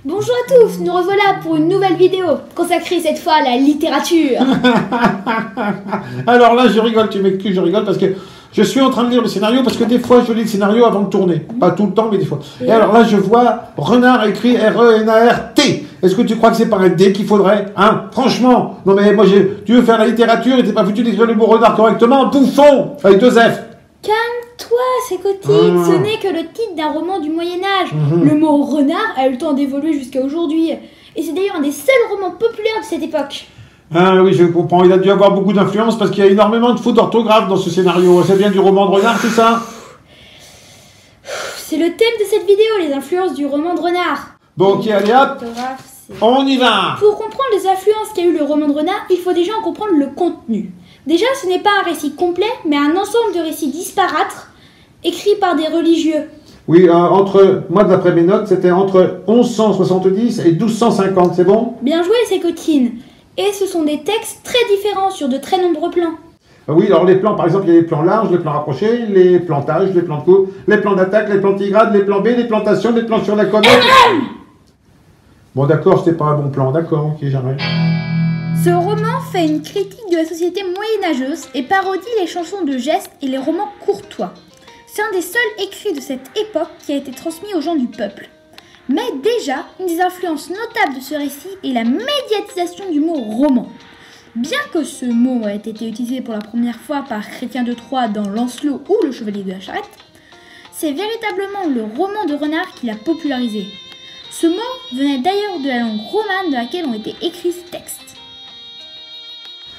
Bonjour à tous, nous revoilà pour une nouvelle vidéo, consacrée cette fois à la littérature. Alors là, je rigole, tu m'excuses, je rigole parce que je suis en train de lire le scénario, parce que des fois, je lis le scénario avant de tourner. Pas tout le temps, mais des fois. Et alors là, je vois Renard écrit R-E-N-A-R-T. Est-ce que tu crois que c'est par un D qu'il faudrait? Hein? Franchement. Non mais moi, tu veux faire la littérature et t'es pas foutu d'écrire le mot renard correctement? Bouffon! Avec 2 F. Calme-toi, Sécotine, ce n'est que le titre d'un roman du Moyen-Âge. Le mot renard a eu le temps d'évoluer jusqu'à aujourd'hui. Et c'est d'ailleurs un des seuls romans populaires de cette époque. Ah oui, je comprends. Il a dû avoir beaucoup d'influence parce qu'il y a énormément de fautes d'orthographe dans ce scénario. Ça vient du roman de renard, c'est ça? C'est le thème de cette vidéo, les influences du roman de renard. Bon, ok, allez hop, on y va. Pour comprendre les influences qu'a eu le roman de renard, il faut déjà en comprendre le contenu. Déjà, ce n'est pas un récit complet, mais un ensemble de récits disparates, écrits par des religieux. Oui, moi d'après mes notes, c'était entre 1170 et 1250, c'est bon? Bien joué, Sécotine. Et ce sont des textes très différents sur de très nombreux plans. Oui, alors les plans, par exemple, il y a les plans larges, les plans rapprochés, les plantages, les plans de coupe, les plans d'attaque, les plans tigrades, les plans B, les plantations, les plans sur la côte. Bon, d'accord, c'était pas un bon plan, d'accord, ok, j'arrête. Ce roman fait une critique de la société moyenâgeuse et parodie les chansons de gestes et les romans courtois. C'est un des seuls écrits de cette époque qui a été transmis aux gens du peuple. Mais déjà, une des influences notables de ce récit est la médiatisation du mot roman. Bien que ce mot ait été utilisé pour la première fois par Chrétien de Troyes dans Lancelot ou Le Chevalier de la Charrette, c'est véritablement le roman de renard qui l'a popularisé. Ce mot venait d'ailleurs de la langue romane dans laquelle ont été écrits ces textes.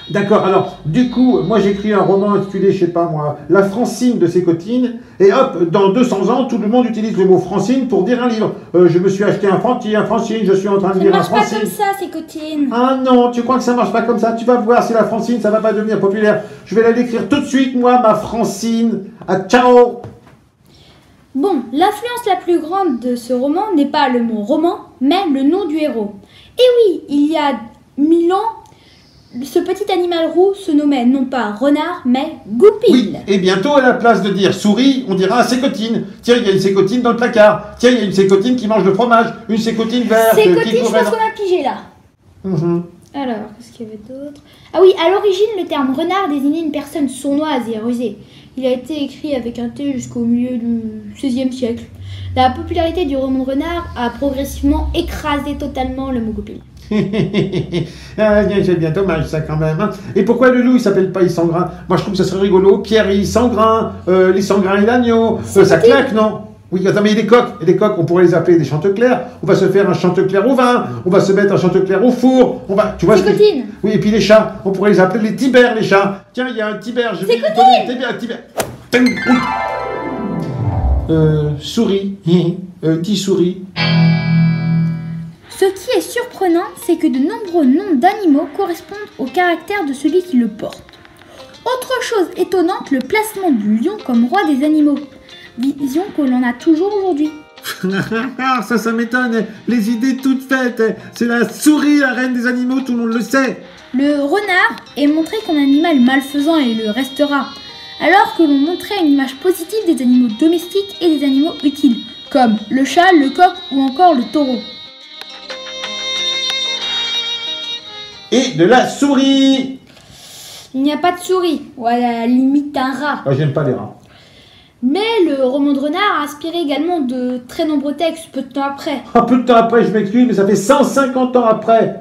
D'accord, alors, du coup, moi j'écris un roman intitulé, je sais pas moi, La Francine de Sécotine, et hop, dans 200 ans, tout le monde utilise le mot Francine pour dire un livre. Je me suis acheté un Francine, je suis en train de lire un Francine. Ça marche pas comme ça, Sécotine. Ah non, tu crois que ça marche pas comme ça? Tu vas voir si la Francine, ça va pas devenir populaire. Je vais aller l'écrire tout de suite, moi, ma Francine. Ah, ciao! Bon, l'influence la plus grande de ce roman n'est pas le mot roman, mais le nom du héros. Et oui, il y a 1000 ans, ce petit animal roux se nommait non pas renard, mais goupil. Oui, et bientôt, à la place de dire souris, on dira sécotine. Tiens, il y a une sécotine dans le placard. Tiens, il y a une sécotine qui mange le fromage. Une sécotine verte. Sécotine, je pense qu'on a pigé là. Alors, qu'est-ce qu'il y avait d'autre? Ah oui, à l'origine, le terme renard désignait une personne sournoise et rusée. Il a été écrit avec un T jusqu'au milieu du XVIe siècle. La popularité du roman de renard a progressivement écrasé totalement le mot goupil. C'est bien dommage ça quand même. Hein. Et pourquoi le loup il s'appelle pas Issangrin? Moi je trouve que ça serait rigolo. Pierre et Issangrin, l'Issangrin et l'agneau. Ça claque, non? Oui, attends, mais il y a des coqs, on pourrait les appeler des chanteclair. On va se faire un chanteclair au vin. On va se mettre un chanteclair au four. Tu vois Sécotine. Oui, et puis les chats, on pourrait les appeler les tibères, les chats. Tiens, il y a un tibère. Je vais lui donner un tibère. Souris. Dis souris. Ce qui est surprenant, c'est que de nombreux noms d'animaux correspondent au caractère de celui qui le porte. Autre chose étonnante, le placement du lion comme roi des animaux. Vision que l'on a toujours aujourd'hui. Ça m'étonne. Les idées toutes faites. C'est la souris, la reine des animaux, tout le monde le sait. Le renard est montré comme un animal malfaisant et le restera, alors que l'on montrait une image positive des animaux domestiques et des animaux utiles, comme le chat, le coq ou encore le taureau. Et de la souris. Il n'y a pas de souris, ou à la limite un rat. Ah, j'aime pas les rats. Mais le roman de renard a inspiré également de très nombreux textes peu de temps après. Un peu de temps après, je m'excuse, mais ça fait 150 ans après.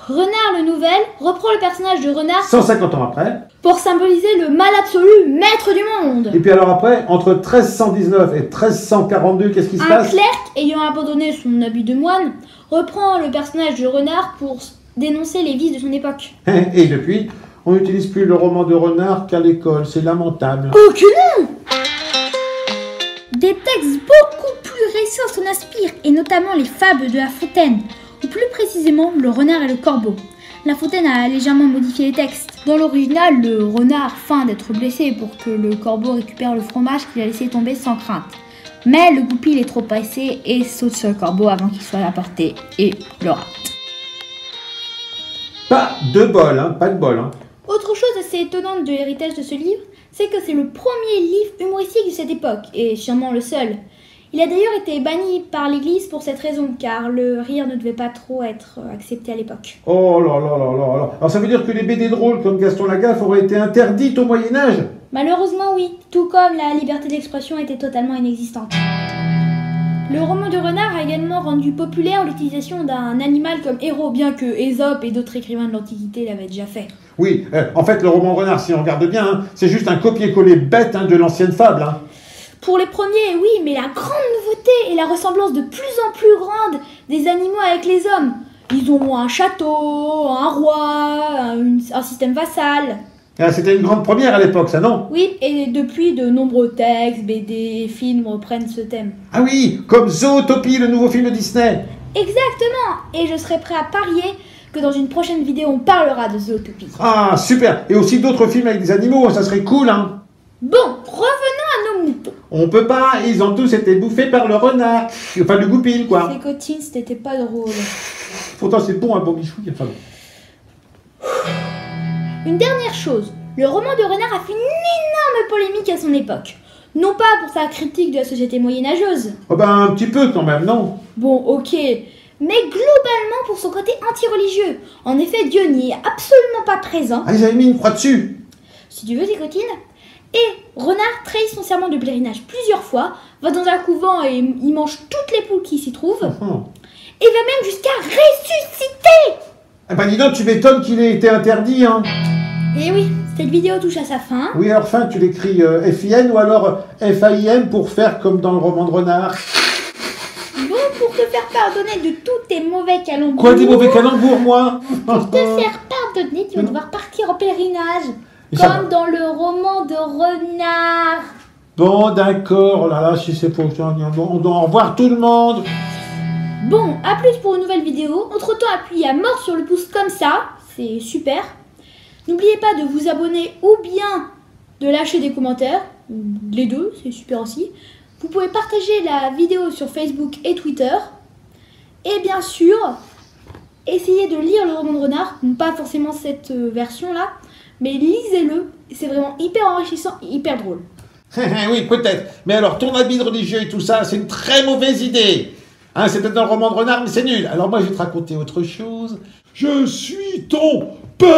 Renard le Nouvel reprend le personnage de renard 150 ans après. Pour symboliser le mal absolu, maître du monde. Et puis alors après, entre 1319 et 1342, qu'est-ce qui se passe? Un clerc, ayant abandonné son habit de moine, reprend le personnage de renard pour dénoncer les vices de son époque. Et depuis, on n'utilise plus le roman de renard qu'à l'école, c'est lamentable. Oh que non! Des textes beaucoup plus récents s'en inspirent, et notamment les fables de La Fontaine. ou plus précisément le renard et le corbeau. La Fontaine a légèrement modifié les textes. Dans l'original, le renard feint d'être blessé pour que le corbeau récupère le fromage qu'il a laissé tomber sans crainte. Mais le goupil est trop pressé et saute sur le corbeau avant qu'il soit à la portée et le rate. Pas de bol, hein, pas de bol. Hein. Autre chose assez étonnante de l'héritage de ce livre, c'est que c'est le premier livre humoristique de cette époque, et sûrement le seul. Il a d'ailleurs été banni par l'Église pour cette raison, car le rire ne devait pas trop être accepté à l'époque. Oh là là là là là. Alors ça veut dire que les BD drôles comme Gaston Lagaffe auraient été interdites au Moyen-Âge? Malheureusement oui, tout comme la liberté d'expression était totalement inexistante. Le roman de renard a également rendu populaire l'utilisation d'un animal comme héros, bien que Ésope et d'autres écrivains de l'Antiquité l'avaient déjà fait. Oui, en fait le roman renard, si on regarde bien, hein, c'est juste un copier-coller bête hein, de l'ancienne fable. Hein. Pour les premiers, oui, mais la grande nouveauté est la ressemblance de plus en plus grande des animaux avec les hommes. Ils ont un château, un roi, un système vassal. Ah, c'était une grande première à l'époque, ça, non? Oui, et depuis, de nombreux textes, BD, films reprennent ce thème. Ah oui, comme Zootopie, le nouveau film de Disney. Exactement. Et je serais prêt à parier que dans une prochaine vidéo, on parlera de Zootopie. Ah, super. Et aussi d'autres films avec des animaux, ça serait cool, hein. Bon, revenons à nos moutons. On peut pas, ils ont tous été bouffés par le renard. Enfin, le goupil, quoi. Ces cotines, c'était pas drôle. Pourtant, c'est bon, un bon bichou, enfin bon. Une dernière chose, le roman de renard a fait une énorme polémique à son époque. Non pas pour sa critique de la société moyenâgeuse. Oh ben, un petit peu quand même, non? Bon, ok. Mais globalement pour son côté anti-religieux. En effet, Dieu n'y est absolument pas présent. Ah, ils avaient mis une croix dessus. Si tu veux, Zécotine. Et renard trahit son serment de pèlerinage plusieurs fois, va dans un couvent et il mange toutes les poules qui s'y trouvent, et va même jusqu'à ressusciter. Eh ben dis donc, tu m'étonnes qu'il ait été interdit, hein. Et oui, cette vidéo touche à sa fin. Oui, alors fin, tu l'écris F-I-N ou alors F-A-I-M pour faire comme dans le roman de renard. Bon, pour te faire pardonner de tous tes mauvais calembours. Quoi, des mauvais calembours, moi? Pour te faire pardonner, tu vas devoir partir en pèlerinage. Mais Comme dans le roman de renard. Bon, d'accord, oh là là, si c'est pour... On doit en revoir tout le monde. Bon, à plus pour une nouvelle vidéo. Entre-temps, appuyez à mort sur le pouce comme ça. C'est super. N'oubliez pas de vous abonner ou bien de lâcher des commentaires. Les deux, c'est super aussi. Vous pouvez partager la vidéo sur Facebook et Twitter. Et bien sûr, essayez de lire le roman de renard. Pas forcément cette version-là. Mais lisez-le, c'est vraiment hyper enrichissant et hyper drôle. Oui, peut-être. Mais alors, ton habit de religieux et tout ça, c'est une très mauvaise idée. Hein, c'est peut-être dans le roman de renard, mais c'est nul. Alors moi, je vais te raconter autre chose. Je suis ton père.